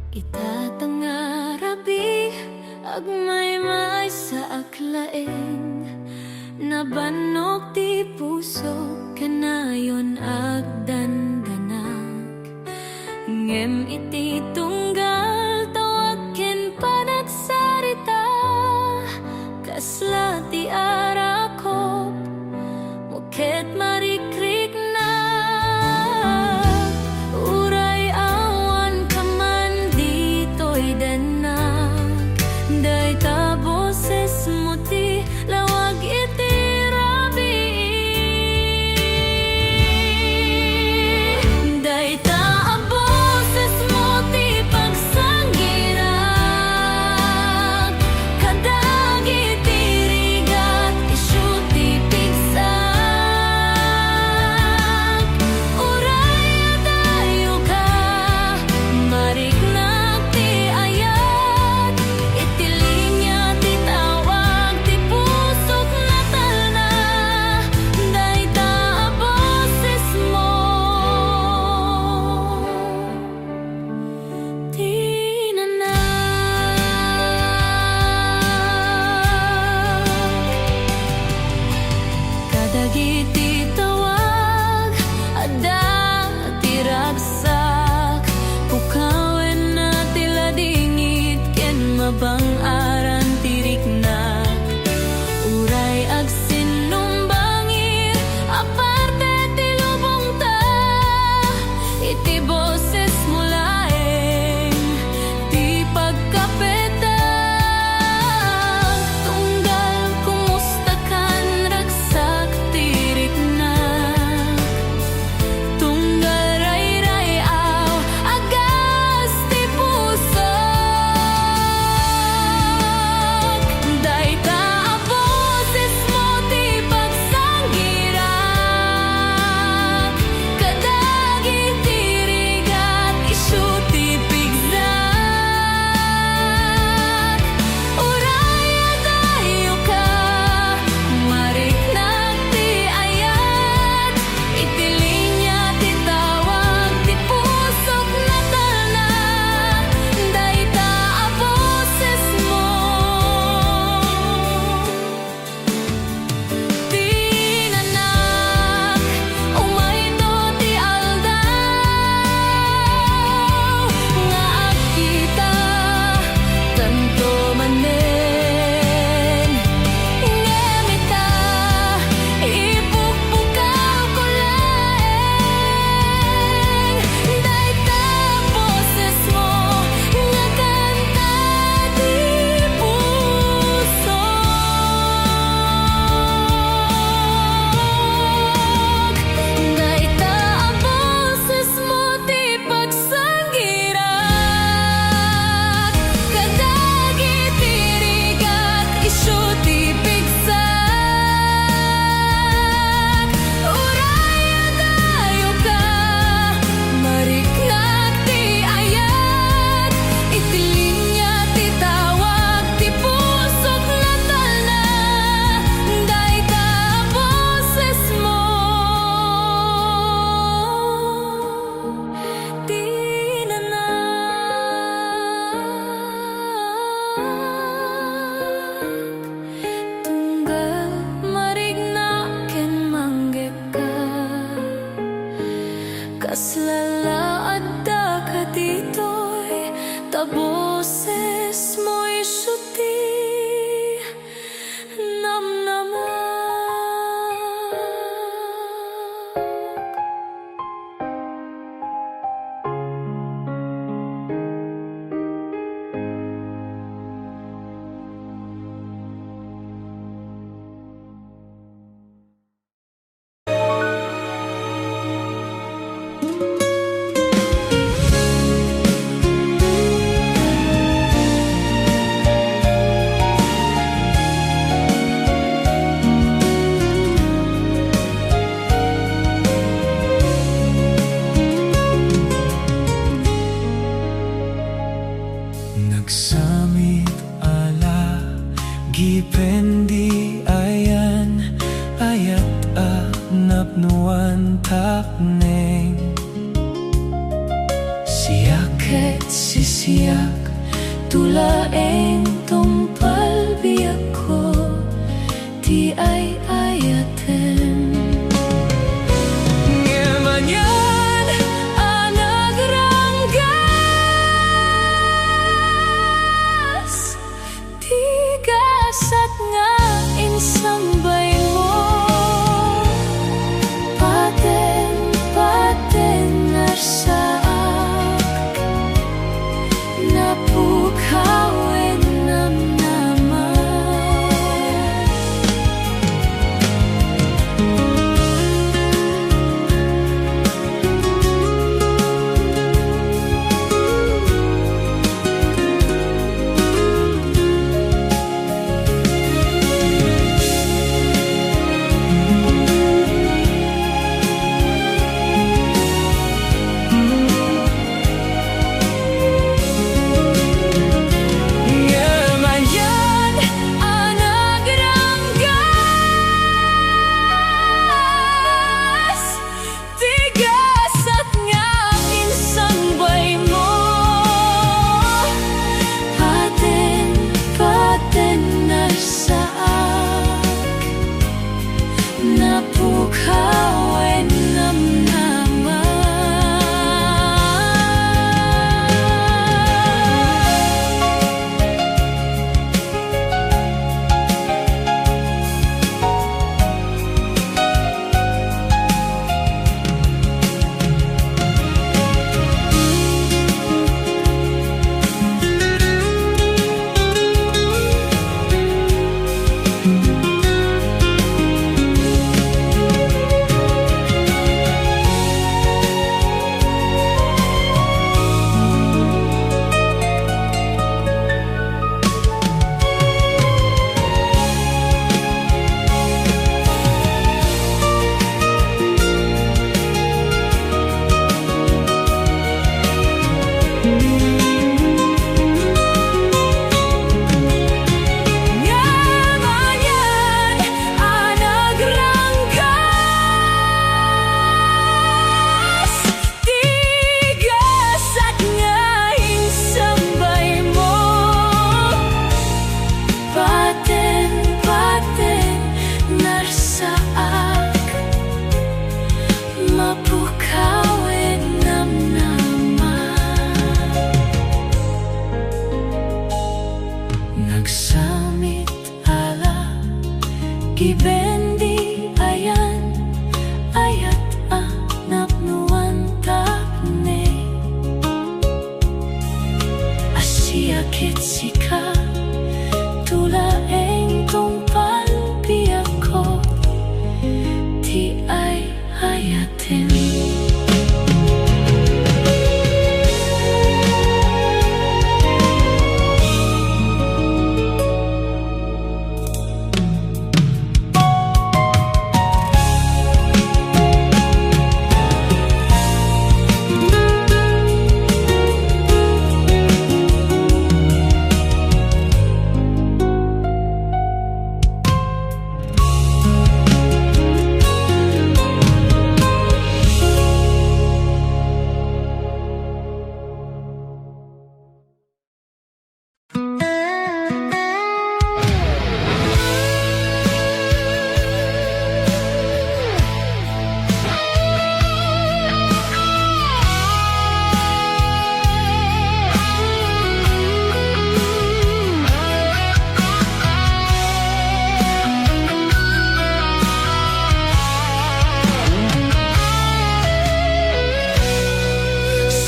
Itatangarabi agmay-may sa aklaeng nabanok ti puso kanayon agdandanak. Ngem iti tunggal tawag ken panagsarita kasla ti arakop moket marikrik na. Uray awan kaman dito'y danag day ta boses mo ti lawag iti rabi. Day ta a boses mo ti pagsangirag kadagi ti rigat isu ti pigsag. Uray adayo ka mariknag ti ayat iti linya ti tawag ti pusok natalna. Day ta a boses mo tinanak. Kadagiti tawag adda ti ragsak pukawen na ti ladingit ken mabang-aran ti riknak. Uray agsinumbangir aparte ti lubong ta iti boses mo laeng ti pagkapetag. Tunggal kumusta kan ragsak ti riknak. Tunggal ray-rayaw agas ti puso. Day ta a boses mo ti pagsangirag kadagi ti rigat isu ti pigsag. Uray adayo ka mariknag ti ayat iti linya ti tawag ti pusok natalna. Day ta a boses mo tinanak. Umayto ti aldaw nga agkita kanto manen. Ngem ita ipukpukaw ko laeng. Day ta boses mo nga kanta ti puso. Day ta a boses mo ti pagsangirag kadagi ti rigat isu ti pigsag. Uray adayo ka mariknag ti ayat iti linya ti tawag ti pusok natalna. Day ta a boses mo tinanak. Tunggal marigna ken manggep ka kaslala adda ka ditoy ta boses mo isu ti namnamak. Nagsamit ala gipendi ayan ayat a napnuan takneng siyak ket sisiyak tulaeng tungpal biyak ko ti ay ayaten. Ngamanyan anagranggas tigasat nga insambay mo paten narsaak napukawin nagsamit ala gibendi ayan ayat napnuan takne asiyakit sika tulaeng tungpal biyak ko ti ay ayaten.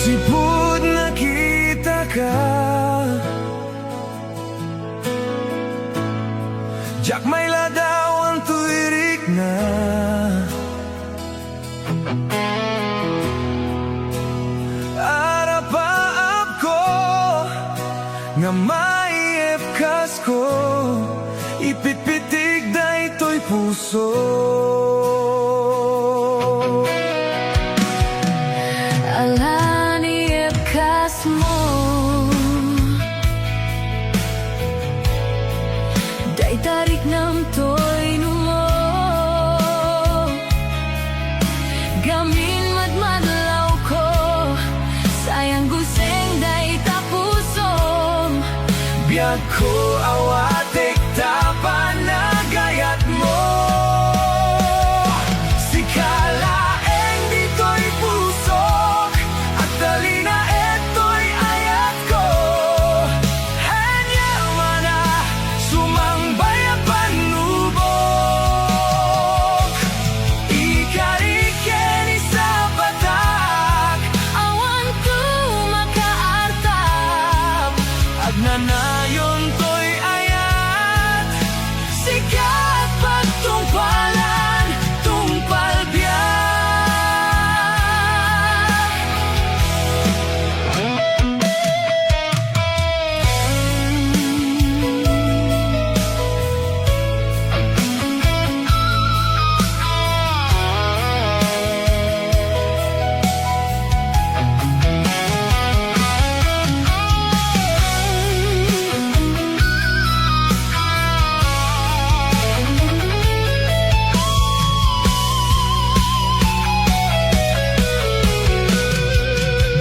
Sipud nakita ka, jak may ladawan tuirik na. Arapaap ko nga may epkas ko, ipitpitig da ito'y puso. Tarik ng toy numo gamin madmadlaw ko sayang guseng ko awatik tapan na gayat mo. Sikalaeng dito'y puso at talina eto'y ayat ko. Hanya mana sumangbay ang panubok. Ikariken sa patak Awan ko makaartap agnanayon to'y ayat. Sikat pagtungpalan, tungpal biyak.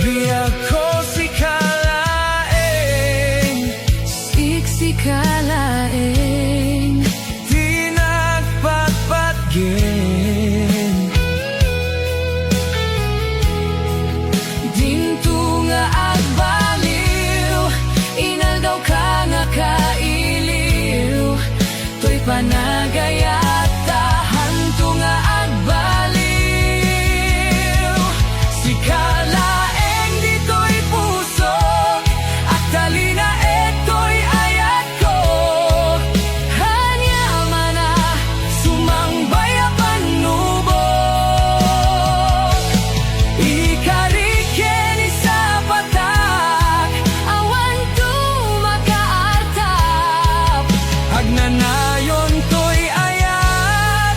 Biyak ko sikalaeng Siksikalaeng di nagpatpatgin. Dinto nga agbaliw Inaldaw ka nga kailiw To'y panagayata Hanto nga agbaliw. Sikalaeng dito'y puso at talina eto'y ayat ko. Hanya mana sumangbay ang panubok. Ikariken sa patak awan ko makaartap Agnanayon to'y ayat.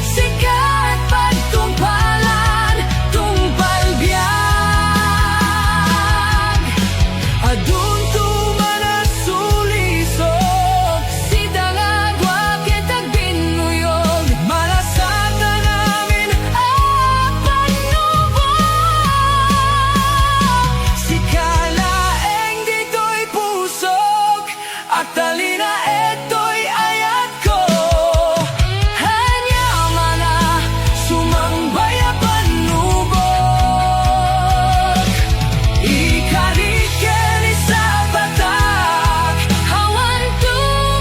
Sikat pagtungpalan, tungpal biyak. Adun tumanasulisok Si dangagwa kitag binuyog malasata namin panubok. sikalaeng dito'y pusok at talina eto'y ayat ko. Hanya mana Sumangbay ang panubok. Ikariken sa patak awan ko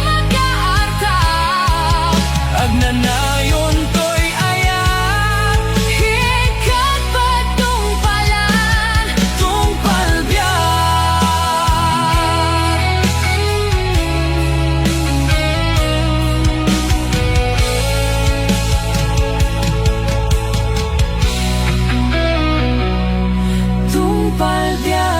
makaartap agnanayon to'y ayat. Hikat pagtungpalan, Tungpal tungpal biyak.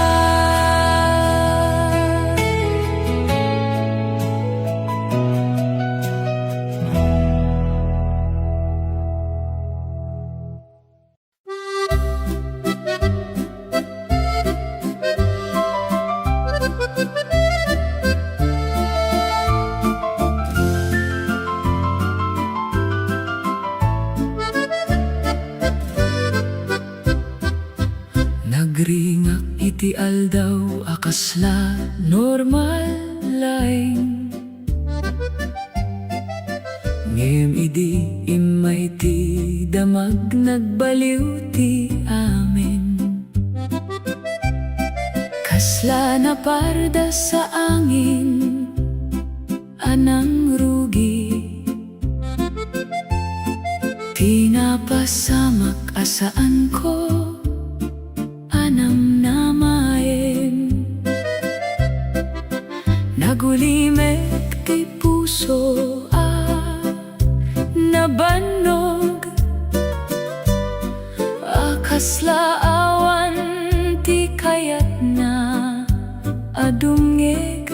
Nagringak iti aldaw akasla normal laing. Ngem idi imay ti damag nagbaliw ti amin. Kasla na parda sa angin, anang rugi. Tinapasamak asaan ko, anam namain. Nagulimek ti puso nabanog. Akasla awan ti kayat na adungeg.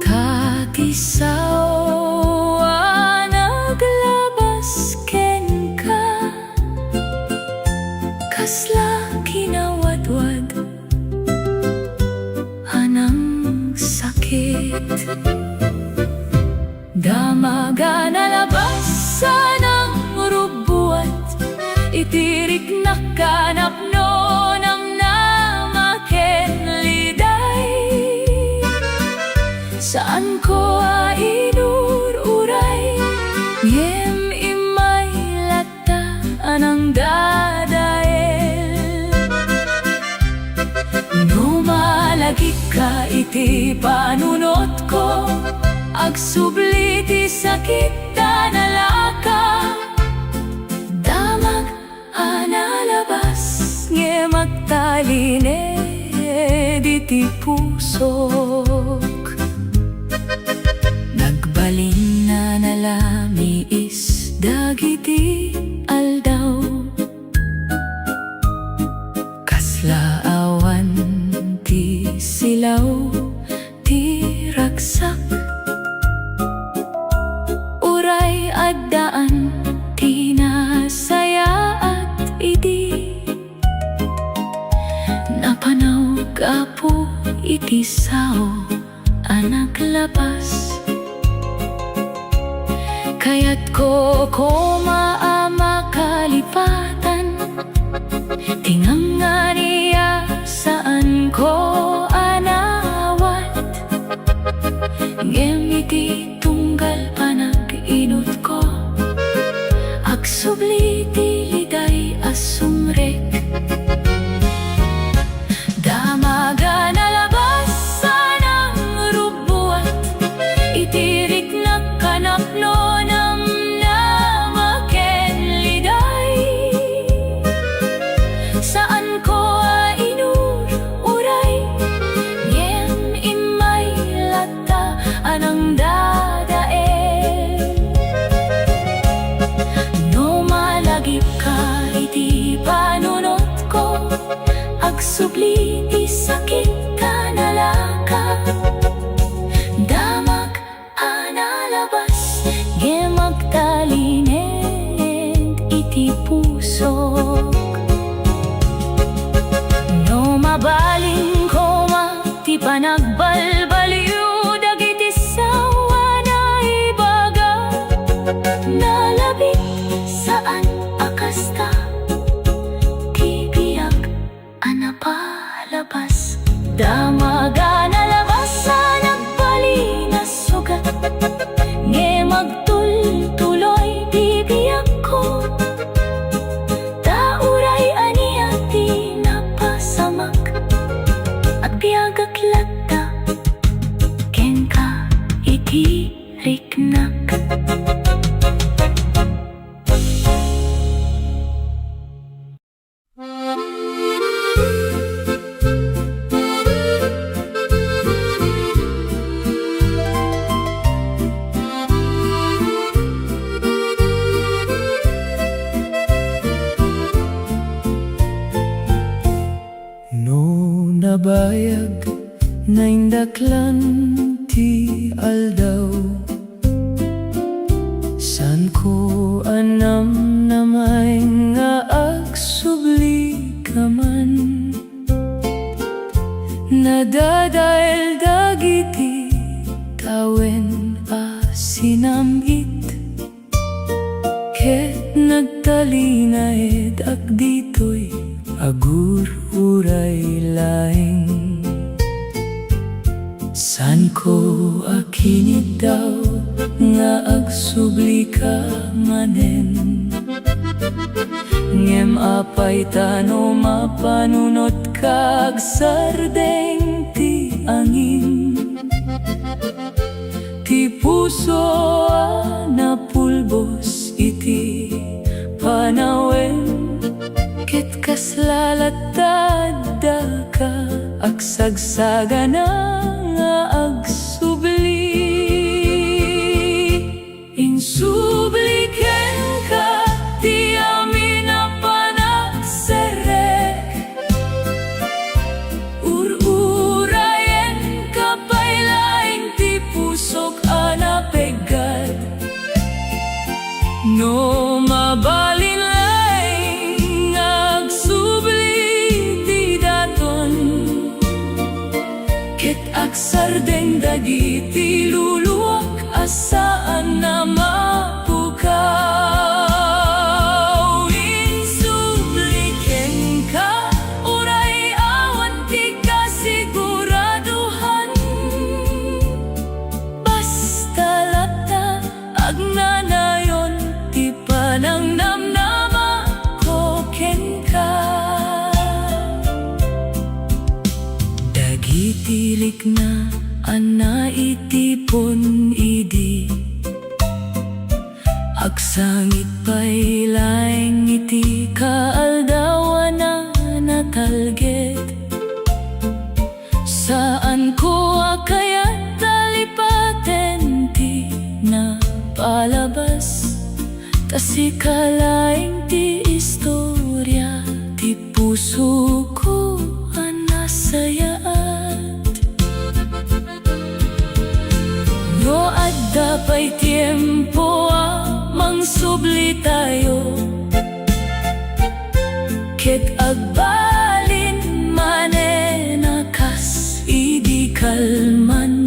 Tatisawa naglabas ken ka, kasla kinawadwad anang sakit. Damaga nalabasan ang rubuat, itirik na kanapno ng namaken liday. malagi ka iti panunot ko, agsubli ti sakit tanalaka. Damag analabas nge magtalined iti pusok. Nagbalin na nalamiis dagiti aldaw, kasla awan ti silaw ti ragsak. Uray addaan ti nasaya at idi, napanaw gapo iti sao anak labas. Kaya't ko maama kalipatan, tinganga niya saan ko anawat. Ngem iti tunggal panag-inot ko, agsubli ti liday asumrek. Damaga nalabas sanang rubuat, itirik na kanapno ng namaken liday. Saan ko inur uray, ngem imay lata anang dadael. No malagip ka iti panunot ko, agsubli ti sakit tanalaka. Damag analabas nge magtalined iti pusok. No mabaling ko ti panagbalbaliw dagiti sawa na ibaga. Nalabit saan akasta, ti biyag anapalabas. Damaga nalabas sa nagpali na sugat, nge magtultuloy bibiyag ko. Tauray aniya ti napasamak, agbiagak lata ken ka iti riknak. Nabayag na indaklan ti aldaw, san ko anam namay nga agsubli ka man. Nadadael dagiti tawen sinamit, ket nagtalinaed agditoy agur uray laeng. San ko akinid daw nga agsubli ka manen, ngem apay tano mapanunot kag sardeng ti angin. Ti puso napulbos iti panawen, ket kaslalatad ka agsagsaga na nga agsubli. Insubli ken ka ti amin na panagserek, ururayen ka pailaing ti pusok anapegad. No mabalin laing agsubli ti daton, ket agsardeng dagiti luluwak asaan na Mapukaw. Insubli ken ka uray awan ti kasiguraduhan, basta lata agnanayon ti panang namnama ko ken ka. Dagiti tilik na ana itipon idi agsangit pa'y laing iti kaaldawan na natalged. Saan ko akayat talipaten ti na palabas, tasikalaing ti istorya ti puso ko anasayaat. No adda pa'y tiempo mangsubli tayo, ket agbalin manenakas idi kalman.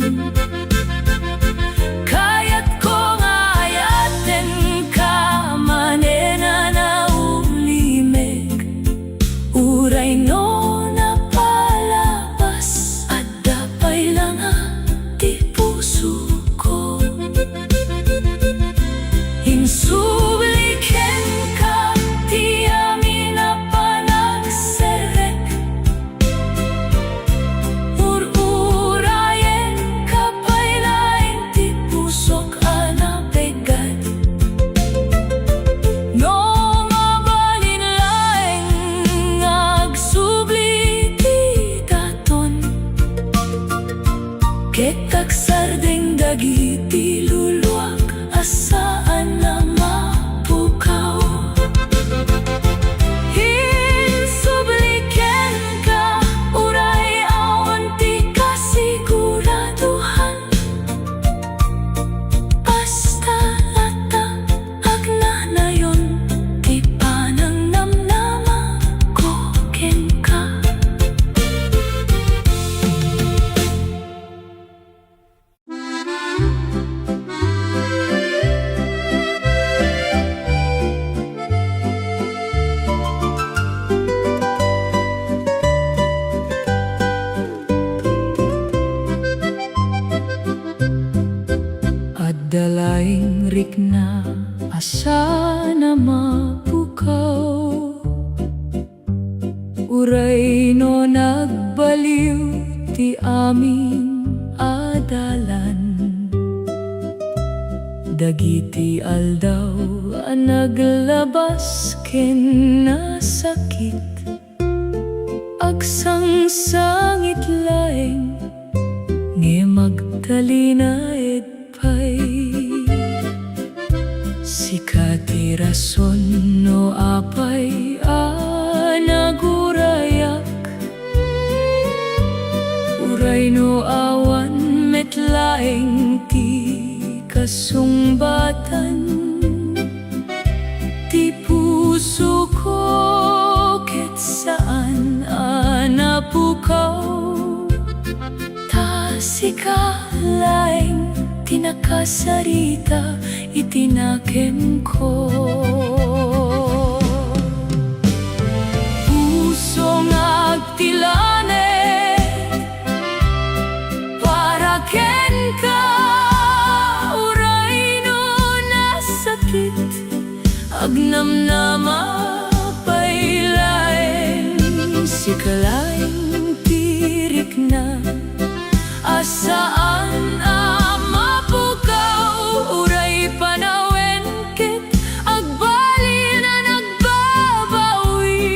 Kayat ko nga ayaten ka manena na ulimeg, uray no na palabas, adda pa'y lang ti puso ko. Insubliken ka ti amin na panagserek, urayen ka pa'y lain ti pusok anapegad. No mabalin laing agsubli ti daton, ket tagsardeng dagiti luluak asaan na Mapukaw. Insubliken ka, uray awan ti kasiguraduhan, basta lata agnanayon ti panangnamnama ko ken ka. Adalaing rikna asa na Mapukaw, uray no nagbaliw ti aming adalan. Dagiti aldaw naglabas ken nasakit, agsangsangit laeng nge Magdalena pay sikati rason no apay nagurayak, uray no awan metlaeng ti kasungbatan ti puso ko, ket saan Napukaw tasikalaeng tinakasarita itinakem ko. Puso nga agtilanet para ken ka, uray no nasakit, agnamnama pa'y laeng sikalaeng tirik na asaan Mapukaw, uray panawen ket agbali na nagbabawi.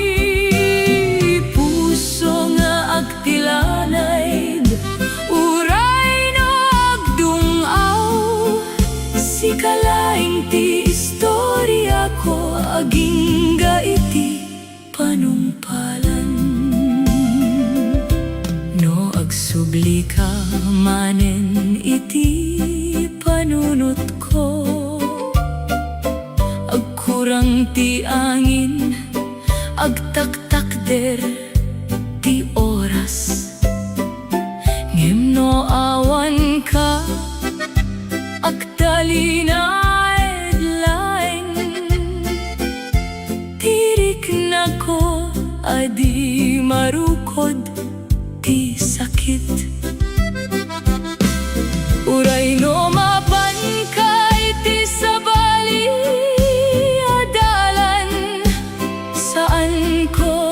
Puso nga agtilanay, uray no agdungaw, sikalaing ti istorya ko agingga iti panumpalan. No agsubli ka manen iti panunot ko, agkurang ti angin, agtaktakder ti oras. Ngem no awan ka, agtalina edlaeng, tirik na ko adi marukod ti sakit. Uray no mapan ka iti sabali adalan, saan ko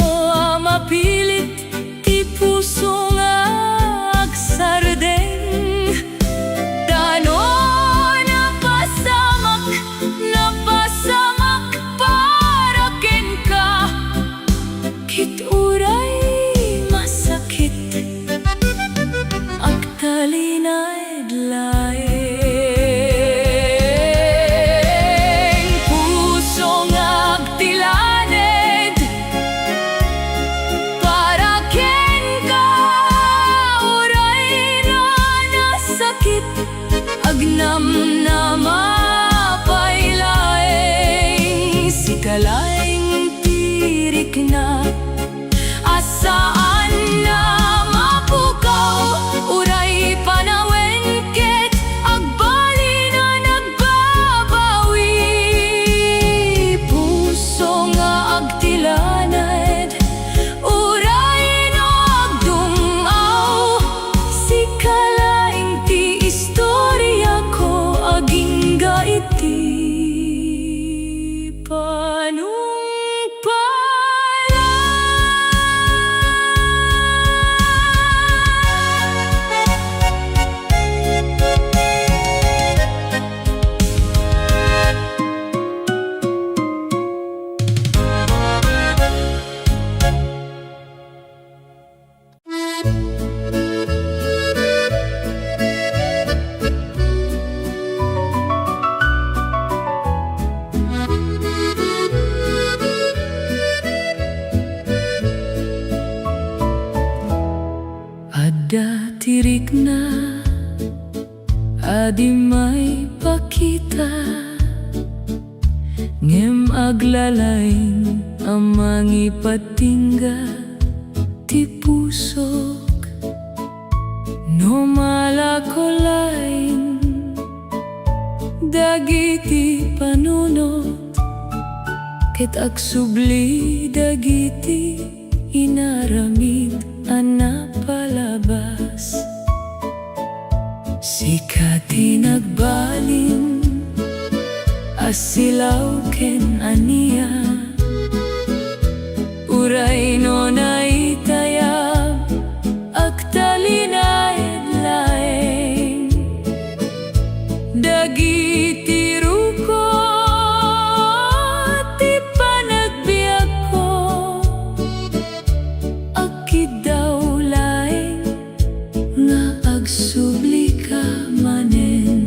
mapilit ti puso nga Ada tirik na adi may pakita ngem aglalaing amang ipatingga ti pusok no malakolaing dagiti panunot ket agsubli dagiti inaramid anapalabas sikati nagbalin asilaw ken ania uray no naitayab agtalinayad laeng dagiti ruko ti panagbiag ko akidaw laeng nga agsubli ka manen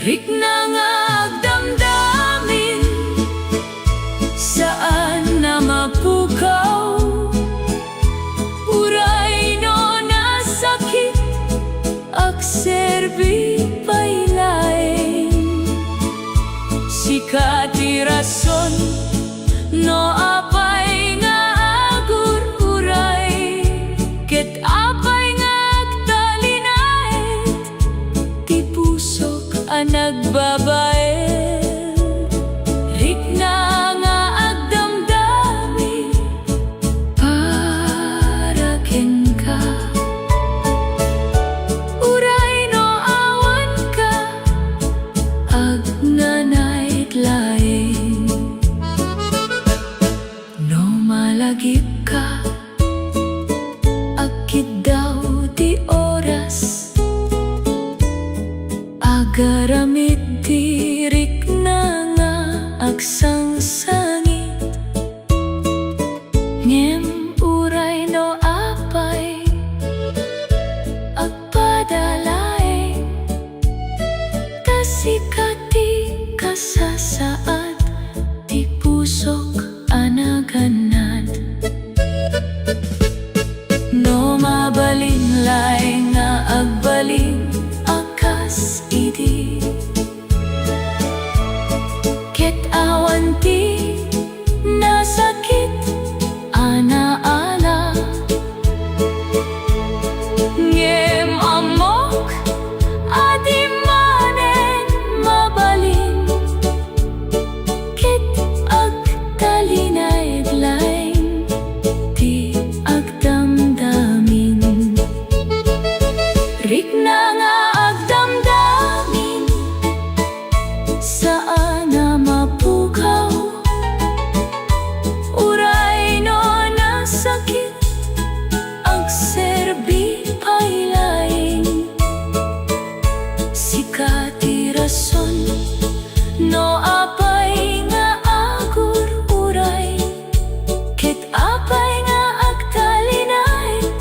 rikna nga agdamdamin saan na Mapukaw uray no nasakit agserbi pailaeng sikati rason no apay nga agur uray ket apay nga agtalinaet ti pusok ang nagbabael rikna nga agdamdami para ken ka uray no awan ka agnanait laeng no malagip ka akid daw di oras agaramid tirik na nga agsangsangit ngem uray no apay agpadalaeng tasikati kasasaad ti pusok anaganad no mabalin laeng nga agbalin akas idi ket awan ti nasakit anaala ngem amok adi manen mabalin ket agtalinayad laeng ti agdamdamin rikna nga agdamdamin saan na Mapukaw uray no nasakit agserbi pailaeng sikati rason no apay nga agur uray ket apay nga agtalinayad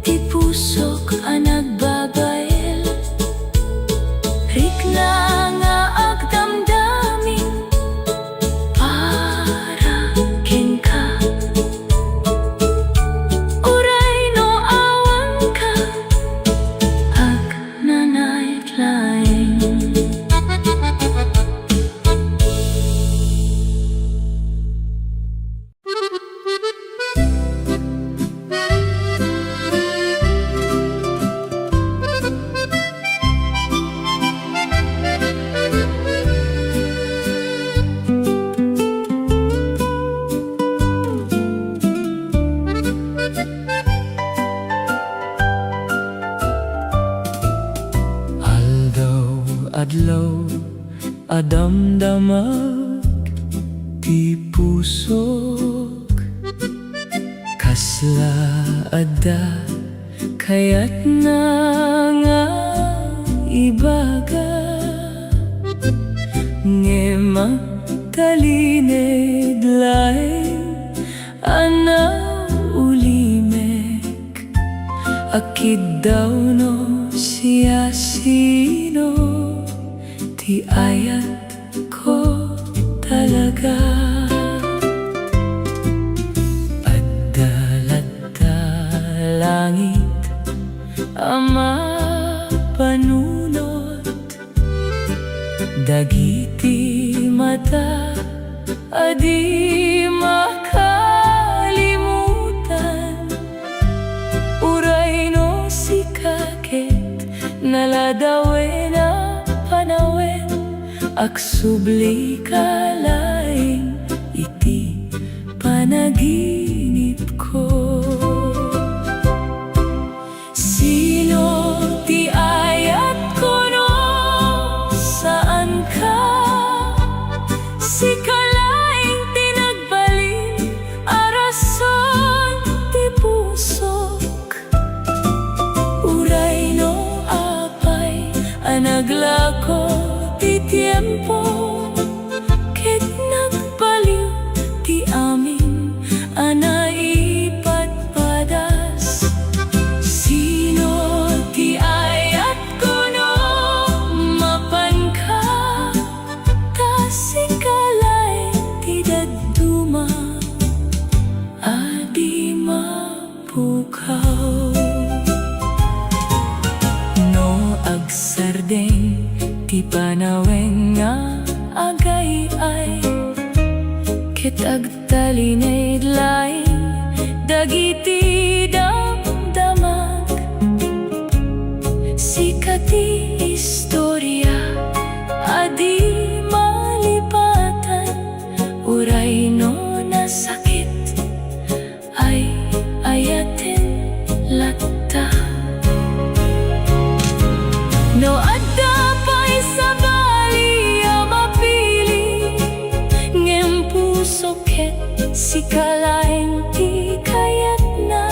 ti pusok ang nagbabael rikna nga agdamdamin para ken ka uray no awan ka agnanait laeng aldaw adlaw adamdamag ti pusok kasla adda kayat na nga ibaga ngem agtalined laeng ana ulimek akid daw no siya sino ti ayat ko talaga langit ama panunot, dagiti mata adi makalimutan. Uray no si kaket naladawen na panawen, aksubli kalaing iti panaginip ko. Sino ti ayat ko no? Saan ka? Si kalaing tinagbalin arason ti pusok. Uray no apay anaglako ti tiempo, ket nagbaliw ti amin anaipatpadas. Sino ti ayat ko no? Mapan ka, ta si kalaing ti dadduma adi mapukaw. No agsardeng ti panaweng nga agay-ay, ket agtalinay laing dagiti damdamag. Sikati istorya adi malipatan, uray no nasakit ay ayaten latta. No adda pa'y sa bali a mapili, ngem puso ket si kalaing ti kayat na.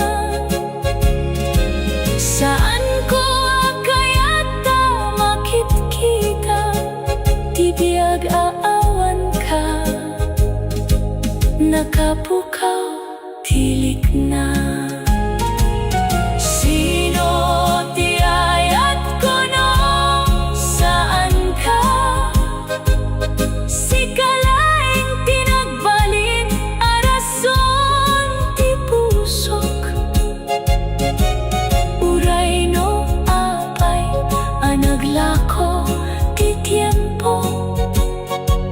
Saan ko akayata makitkita, ti biag aawan ka, nakapukaw tilik na. Sino ti ayat ko no? Saan ka? Si kalaing tinagbalin arason ti pusok. Uray no apay anaglako ti tiempo,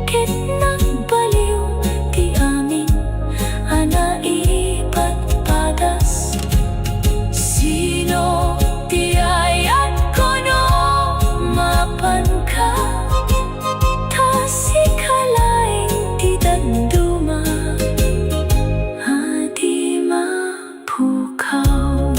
ket nagbaliw ti amin anaipatpadas. Sino ti ayat ko no? Mapan ka, ta si kalaing ti dadduma adi mapukaw.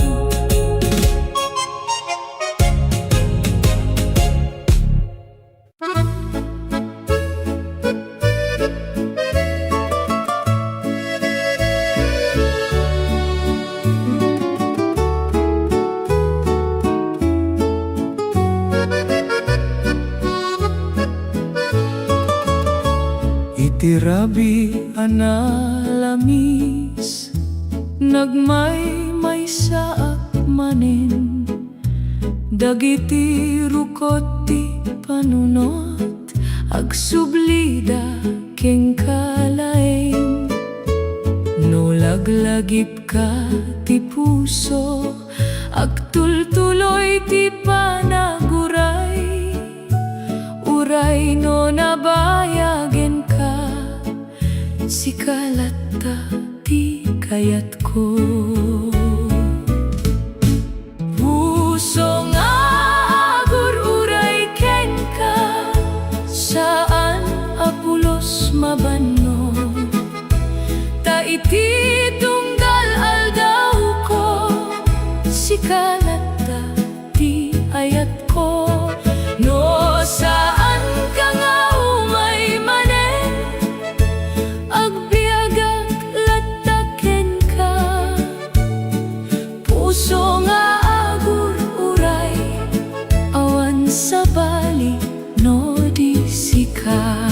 Itirabi analamis, Nagmay saak manin, dagiti rukot ti panunot, agsublida king kalaing. No laglagip ka ti puso, agtultuloy ti panaguray. Uray no nabayagen ka, si kalata ti kayat ko. Puso nga agur-uray ken ka, saan apulos mabanno, ta iti tunggal aldaw ko, si kalata ti ayat ko. No saan ka nga umay manen, agbiagak lataken ka. Puso nga agur-uray, awan sa bali no di sika.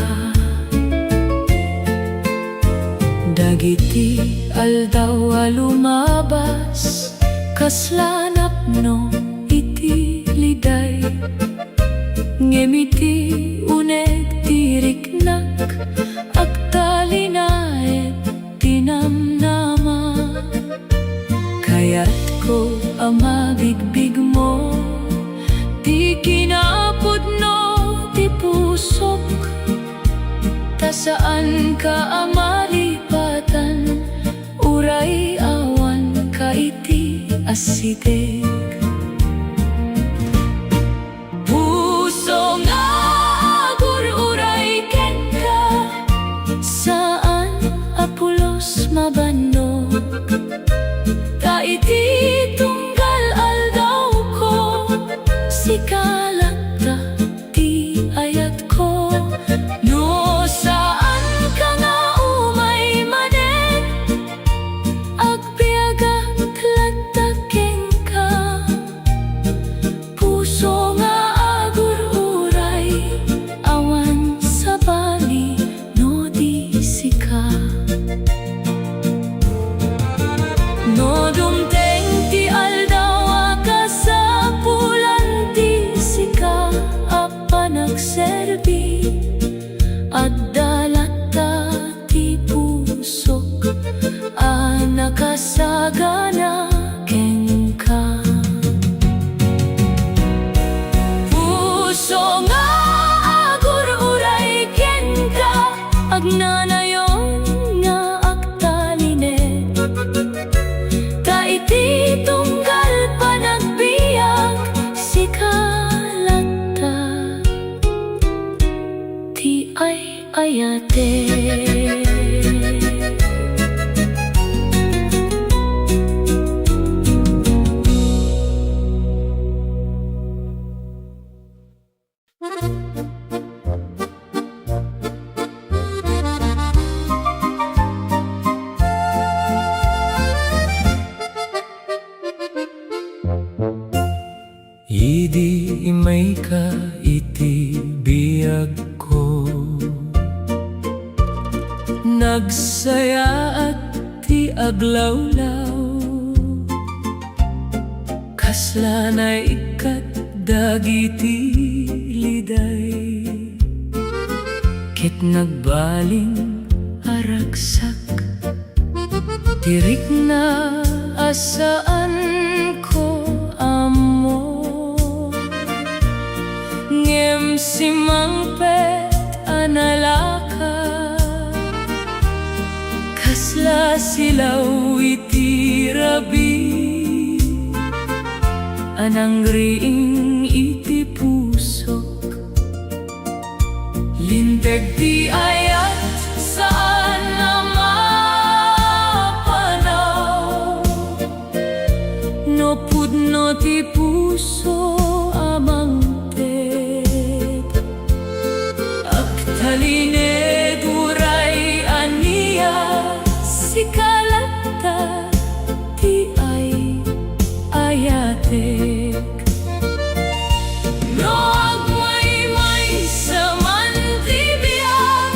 Dagiti aldaw a lumabas, kaslanap no iti liday. Ngemiti uneg tiriknak, agtalinaet tinamnama. Kaya't ko ang mabigbig mo. Di kinapod no, di pusok. Ta saan ka ang malipatan, uray awan ka iti asitig. Puso nga agur uray ken ka, saan apulos mabanog. Ta iti tunggal aldaw ko, sikalat ta ti ayat ko. No saan ka nga umay manen, agbiagak lataking ka. Puso nga agur uray, awan sa bali no di sika. No dumteng ti aldaw ka sa pulan ti sika, apa nagserbi at dalata ti pusok, nakasagana ken ka. Puso nga agur uray ken ka, agnanayon nga agtalinet. Ta iti tunggal panagbiag, sikalata ti ayate. Idi may ka iti biyag ko, nagsaya at ti aglawlaw. Kaslanay ikat dagiti liday, ket nagbaling aragsak. Tirik na asaan ko amo, ngem si mangpet analaka. Kasla silaw iti rabi, anang riing iti pusok. Linteg ti ayat saan na mapanaw, no pudno ti puso amang ted. Agtalined uray aniya, sikalata ti ayatek. No agmay-may sa mantibiyag,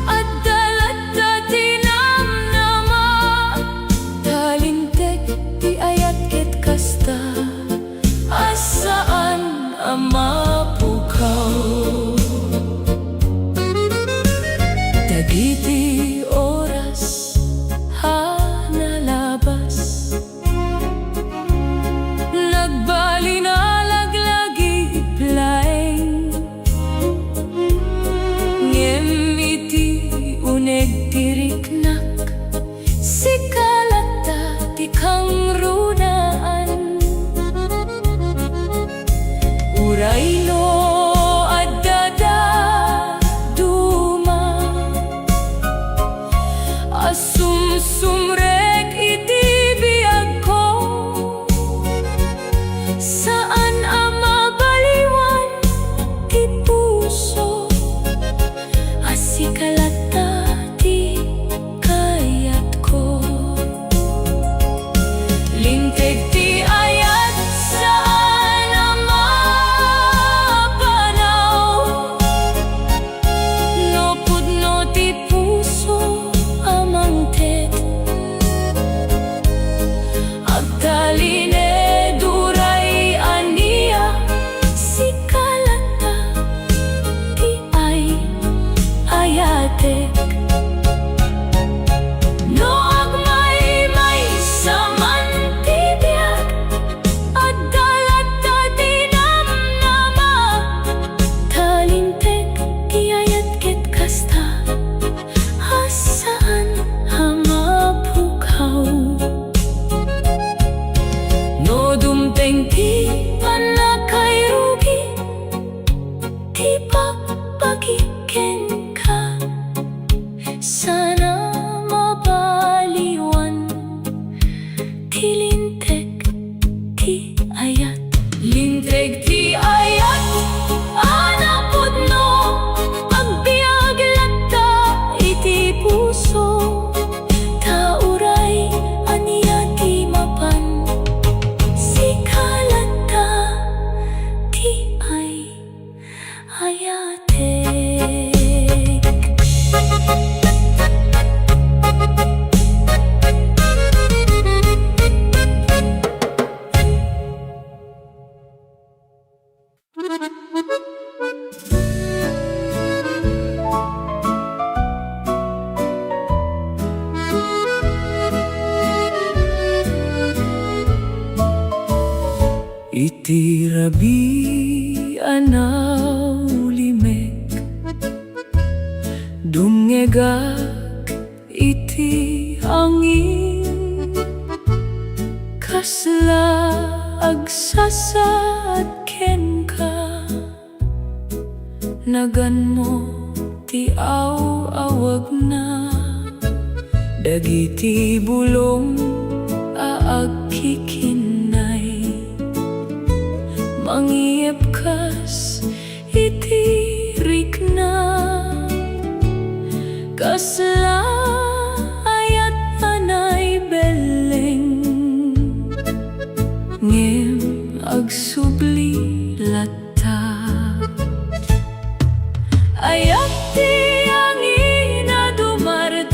at dalata ti namnama. Talintek ti ayat ket kasta, asa ti ayat. Linteg ti ayat, anapod no, agbiag latta iti puso. Tauray aniya ti mapan, sikalata ti ayatek. Iti rabi anaw limek, dumngegak iti angin, kasla agsasaad ken ka, nagan mo ti awag na, dagiti bulong aagkikinay. Mangiep kas iti rikna, kasla ayat anay beleng, ngem agsubli lata. Ayat ti angin na dumardaras,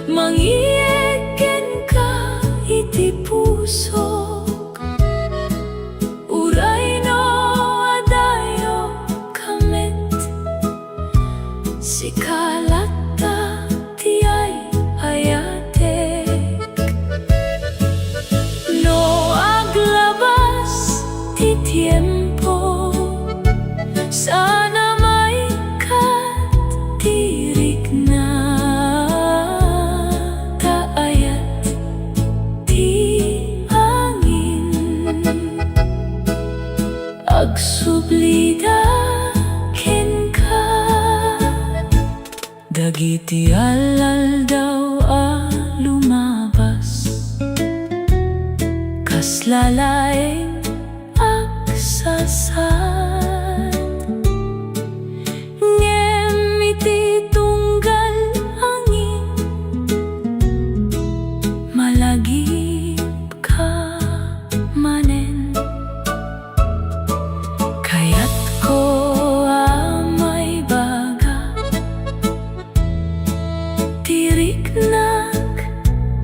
mangieken ka iti puso. Sikalata ti ayatek, no aglabas ti tiempo, sana may katirik na. Taayat ti angin, agsublida dagiti alal daw lumabas, kas lalaeng agsasad, ngem iti tunggal angin, malagip ka manen. Kaya't ko may baga, tiriknak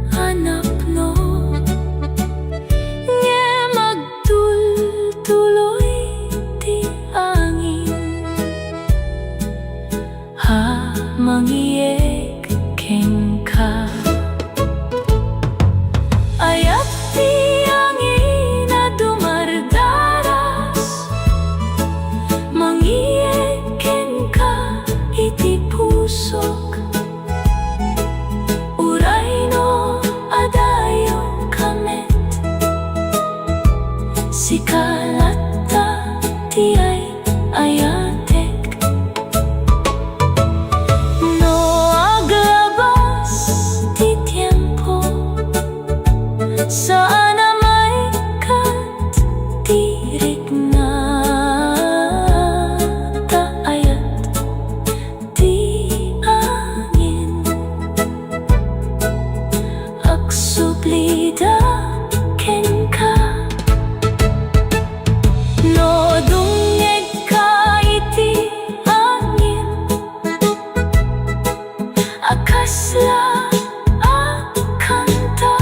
hanap no, nge magtultuloy ti angin, ha mangiek ken ka. Ayat ti angin na dumardaras, mangiek ken ka iti pusok. Sikalata ti ayatek, no aglabas ti tiempo, sana may katirik na. Taayat ti angin, agsublida ken ka. No dungeg ka iti angin, akasla akanta,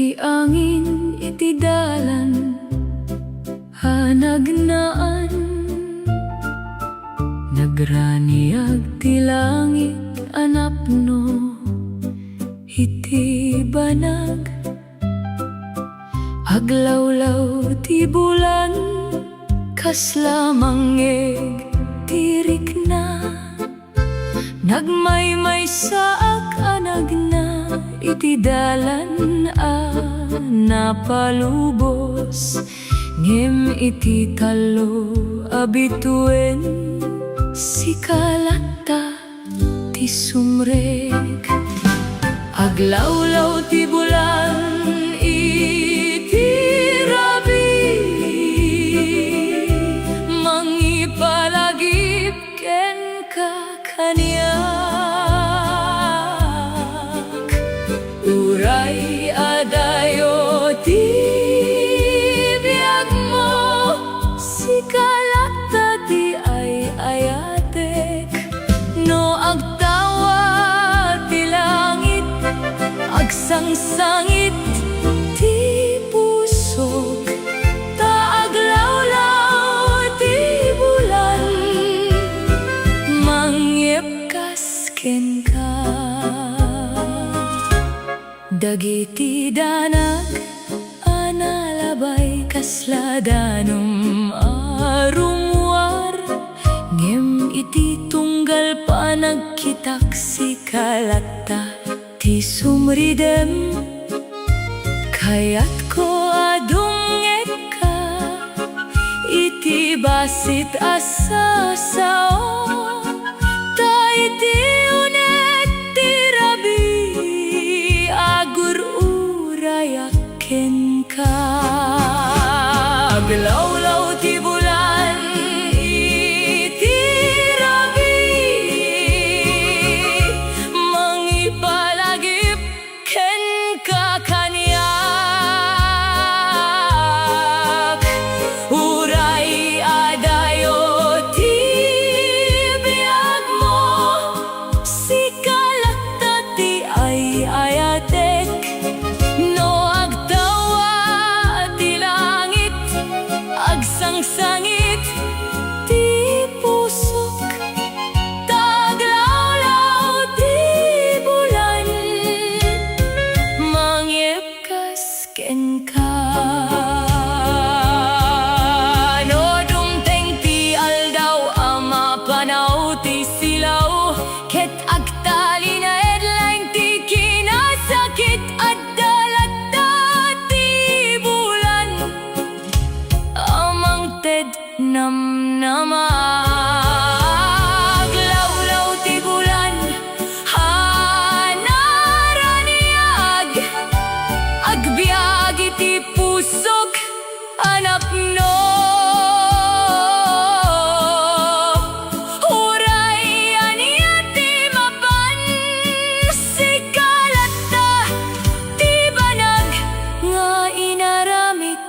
Ti angin iti dalan hanagnaan, nagraniag ti langit anapno iti banag. Aglawlaw ti bulan kasla mangeg tirik na, nagmaymay saak anagna iti dalan napalubos. Ngem iti talo abituen si kalata ti sumrek. Aglawlaw ti bulan iti rabi, mangipalagip ken kakaniak. Uray adayo ti biag mo, si kalata ti ay ayatek. No agtawa ti langit, agsangsangit ti puso, taaglawlaw ti bulan, mangyepkas ken ka. Dagiti danag analabay kasla danum arumwar, ngem iti tunggal pa nagkitak si kalata ti sumridem. Kayat ko adunget ka iti basit asa sao, ta iti unet ti rabi, agur urayak ken ka. Aglawlaw ti bulan iti rabi, mangipalagip ken kakaniak. Uray adayo ti biag mo, si kalata ti ay ayatek. No agtawa ti langit, agsangsangit ti pusok, taglawlaw ti bulan, mangyepkas ken ka. No dumteng ti aldaw ama panaw ti silaw, ket agtali na edlaeng ti kinasakit at dalata ti bulan, amang ted namnamag. Lawlaw ti bulan hanaraniag, agbiag iti pusok anapno. Uray ania ti mapan, si kalata ti banag, nga inaramit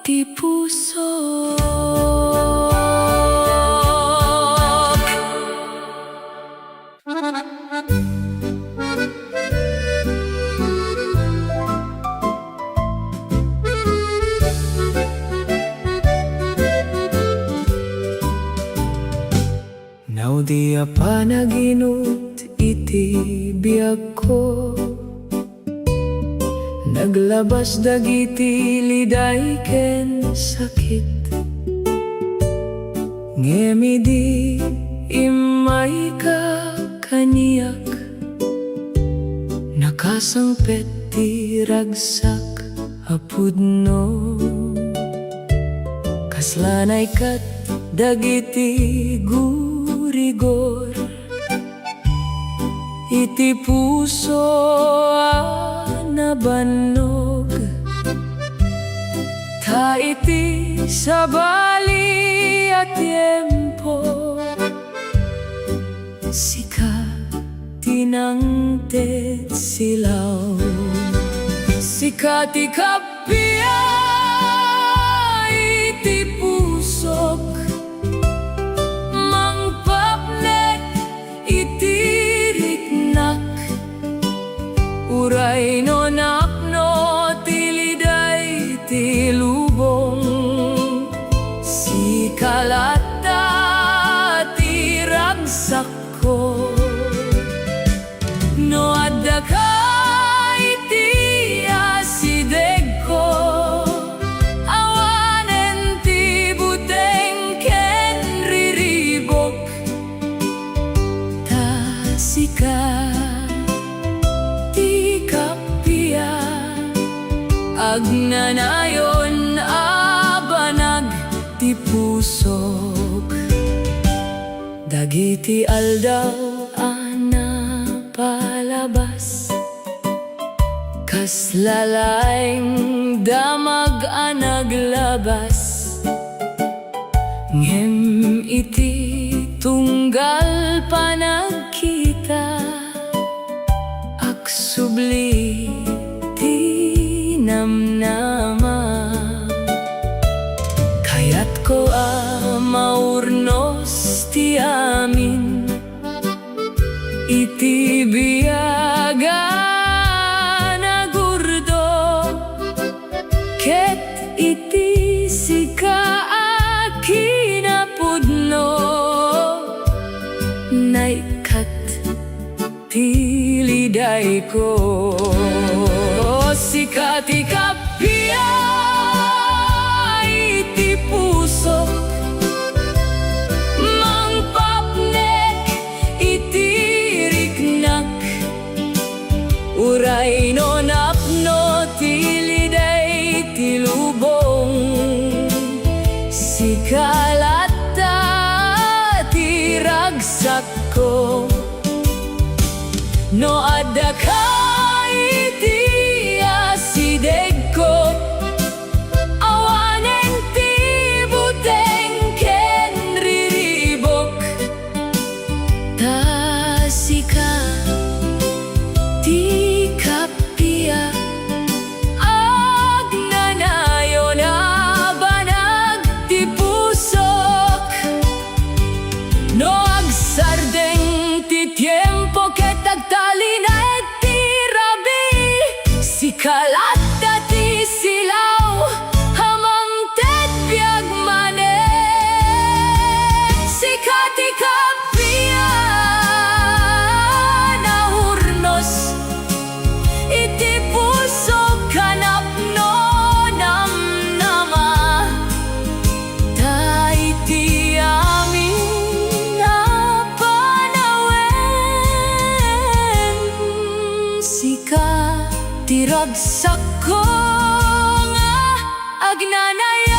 ti pusok. Now di pa naginut iti biag ko, naglabas dagiti liday ken sakit. Ngem idi imay ka kaniyak, nakasangpet ti ragsak apudno. Kaslanay kat dagiti gurigor, iti puso nabannog. Ta iti sabali a tiempo, sika tinangtet silaw, sika ti kapia iti pusok, mangpapnet iti riknak. Uray no napno ti kalata ti ragsak ko. No adda ka iti asideg ko, awanen ti buteng ken riribok. Tasika ti kapia, agnanayon abanag ti pusok. Dagiti aldaw palabas, kas lalaing damag naglabas. Ngem iti tunggal panagkita, aksubli ti namnama. Kayat ko maurnos ti amin, iti biyaga na gurdo, ket iti sika akinapudno, naikat ti liday ko. Sika ti kapia iti puso, uray no napno ti liday ti lubong. Si kalata ti ragsak ko, no adda ka iti asideg ko, awanen ti buteng ken riribok. Tasika ti kapia, agnanayon abanag ti pusok. No agsardeng ti tiempo ket agtalinaed ti rabi, si kalata ti silaw hamang tet biag manen. Si kati kapia nahurnos, iti puso kanapno namnama. Ta iti amin napanawen, sika ti ragsak ko nga agnanaya.